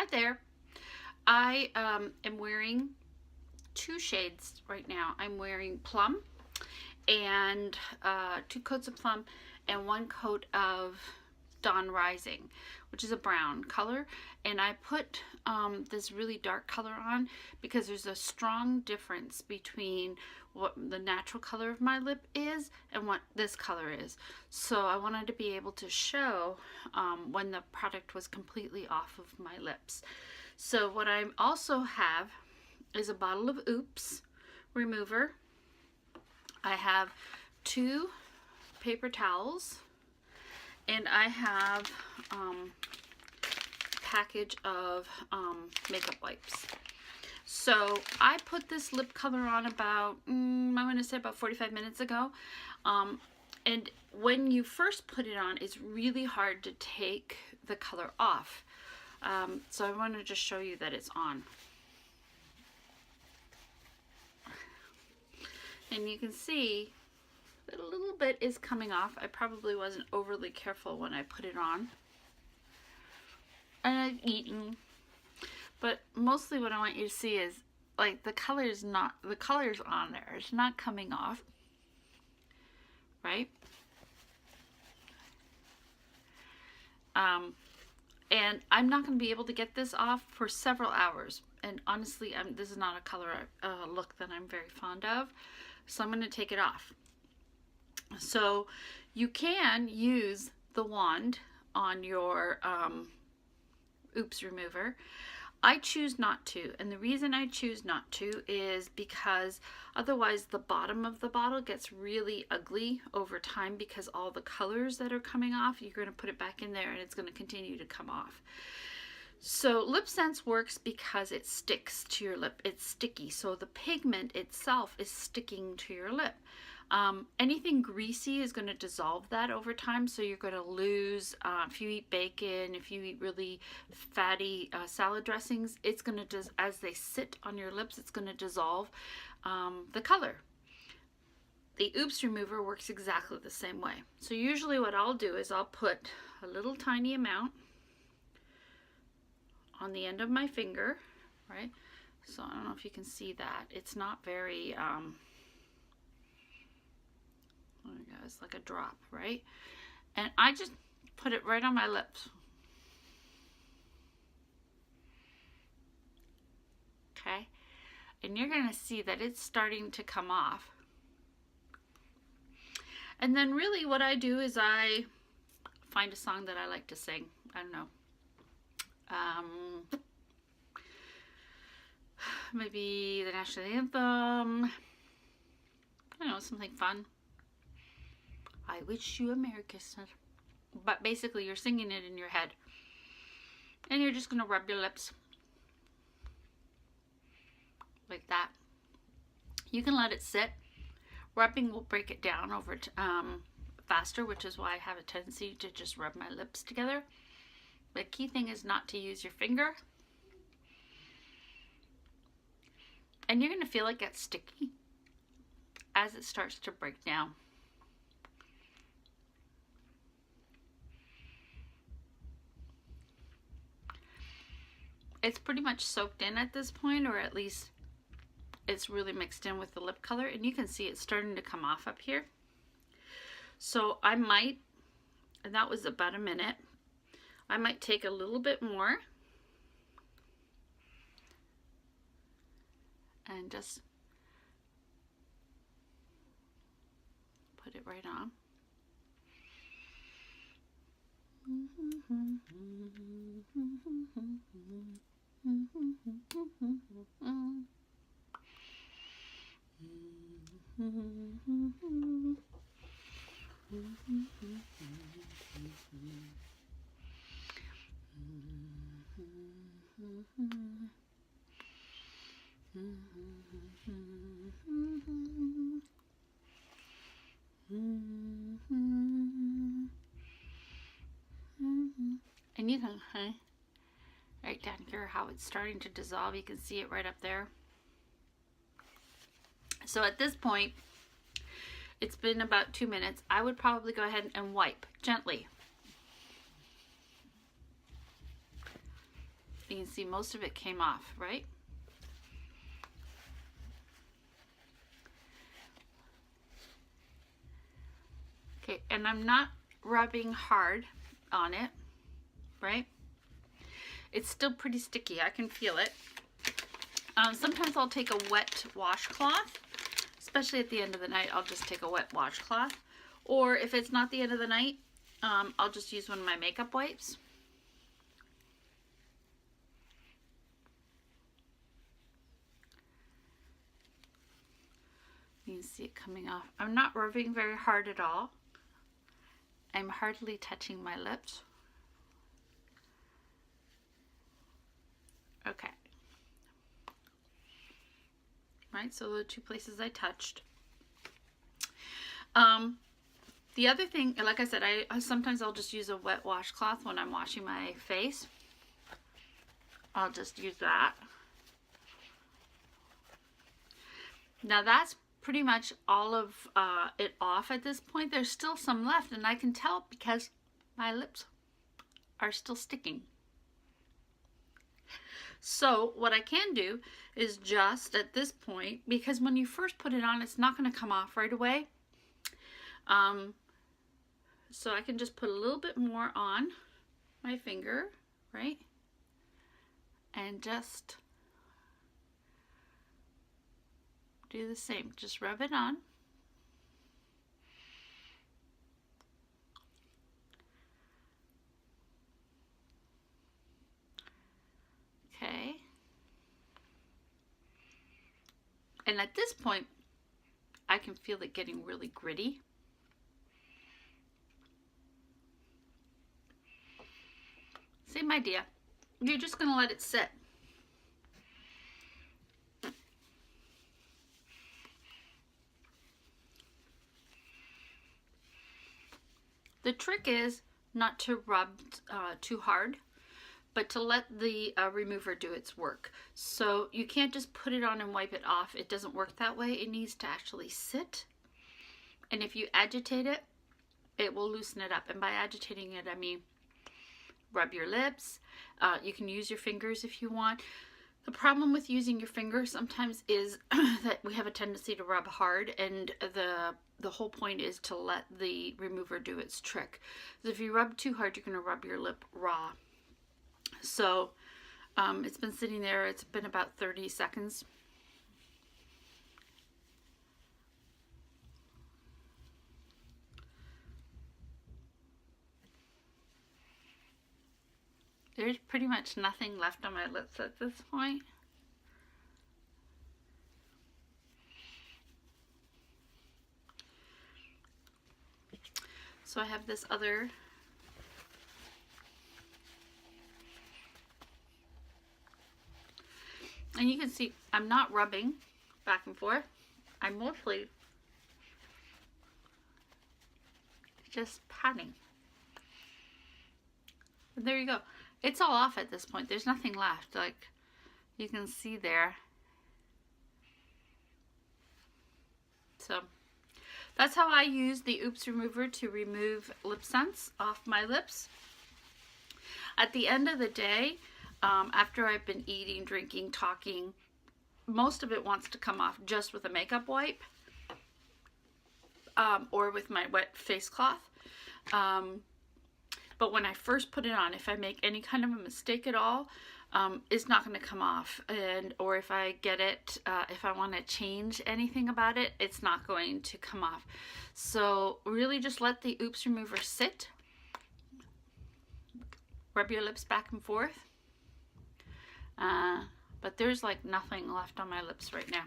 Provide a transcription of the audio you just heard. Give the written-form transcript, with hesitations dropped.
Hi there. I am wearing two shades right now. I'm wearing plum and 2 coats of plum and 1 coat of Dawn Rising, which is a brown color. And I put this really dark color on because there's a strong difference between what the natural color of my lip is and what this color is. So I wanted to be able to show when the product was completely off of my lips. So what I also have is a bottle of Ooops Remover. I have 2 paper towels, and I have a package of makeup wipes. So I put this lip color on about, I'm going to say about 45 minutes ago. And when you first put it on, it's really hard to take the color off. So I want to just show you that it's on. And you can see that a little bit is coming off. I probably wasn't overly careful when I put it on. And I've eaten. But mostly what I want you to see is like the color's on there. It's not coming off. Right? And I'm not going to be able to get this off for several hours. And honestly, this is not a color look that I'm very fond of. So I'm going to take it off. So you can use the wand on your Ooops Remover. I choose not to, and the reason I choose not to is because otherwise the bottom of the bottle gets really ugly over time because all the colors that are coming off, you're going to put it back in there and it's going to continue to come off. So LipSense works because it sticks to your lip. It's sticky, so the pigment itself is sticking to your lip. Anything greasy is going to dissolve that over time, so you're going to lose, if you eat bacon, if you eat really fatty salad dressings, it's going to, as they sit on your lips, it's going to dissolve the color. The Ooops Remover works exactly the same way. So usually what I'll do is I'll put a little tiny amount on the end of my finger, right? So I don't know if you can see that. It's not very, there we go, it's like a drop, right? And I just put it right on my lips. Okay? And you're going to see that it's starting to come off. And then really what I do is I find a song that I like to sing. I don't know. Maybe the national anthem. I don't know, something fun. I wish you a Merry Christmas. But basically you're singing it in your head. And you're just going to rub your lips. Like that. You can let it sit. Rubbing will break it down over faster, which is why I have a tendency to just rub my lips together. The key thing is not to use your finger. And you're going to feel it get sticky as it starts to break down. It's pretty much soaked in at this point, or at least it's really mixed in with the lip color, and you can see it's starting to come off up here. So I might, and that was about a minute, I might take a little bit more and just put it right on. And you can, right down here, how it's starting to dissolve. You can see it right up there. So at this point, it's been about 2 minutes. I would probably go ahead and wipe gently. You can see most of it came off, right? Okay, and I'm not rubbing hard on it, right? It's still pretty sticky. I can feel it. Sometimes I'll take a wet washcloth, especially at the end of the night. I'll just take a wet washcloth. Or if it's not the end of the night, I'll just use one of my makeup wipes. You can see it coming off. I'm not rubbing very hard at all. I'm hardly touching my lips. Okay. Right, so the two places I touched. The other thing, like I said, sometimes I'll just use a wet washcloth when I'm washing my face. I'll just use that. Now that's pretty much all of it off at this point. There's still some left, and I can tell because my lips are still sticking. So what I can do is just at this point, because when you first put it on, it's not going to come off right away. So I can just put a little bit more on my finger, right? And just do the same. Just rub it on. Okay. And at this point, I can feel it getting really gritty. Same idea. You're just going to let it sit. The trick is not to rub too hard, but to let the remover do its work. So you can't just put it on and wipe it off. It doesn't work that way. It needs to actually sit. And if you agitate it, it will loosen it up. And by agitating it, I mean rub your lips. You can use your fingers if you want. The problem with using your fingers sometimes is that we have a tendency to rub hard, and the whole point is to let the remover do its trick. So if you rub too hard, you're going to rub your lip raw. So it's been sitting there. It's been about 30 seconds. There's pretty much nothing left on my lips at this point. So I have this other and you can see I'm not rubbing back and forth. I'm mostly just patting. And there you go. It's all off at this point. There's nothing left. Like you can see there. So that's how I use the Ooops Remover to remove LipSense off my lips. At the end of the day, after I've been eating, drinking, talking, most of it wants to come off just with a makeup wipe or with my wet face cloth. But when I first put it on, if I make any kind of a mistake at all, it's not going to come off. Or if I get it, if I want to change anything about it, it's not going to come off. So really just let the Ooops Remover sit. Rub your lips back and forth. But there's like nothing left on my lips right now.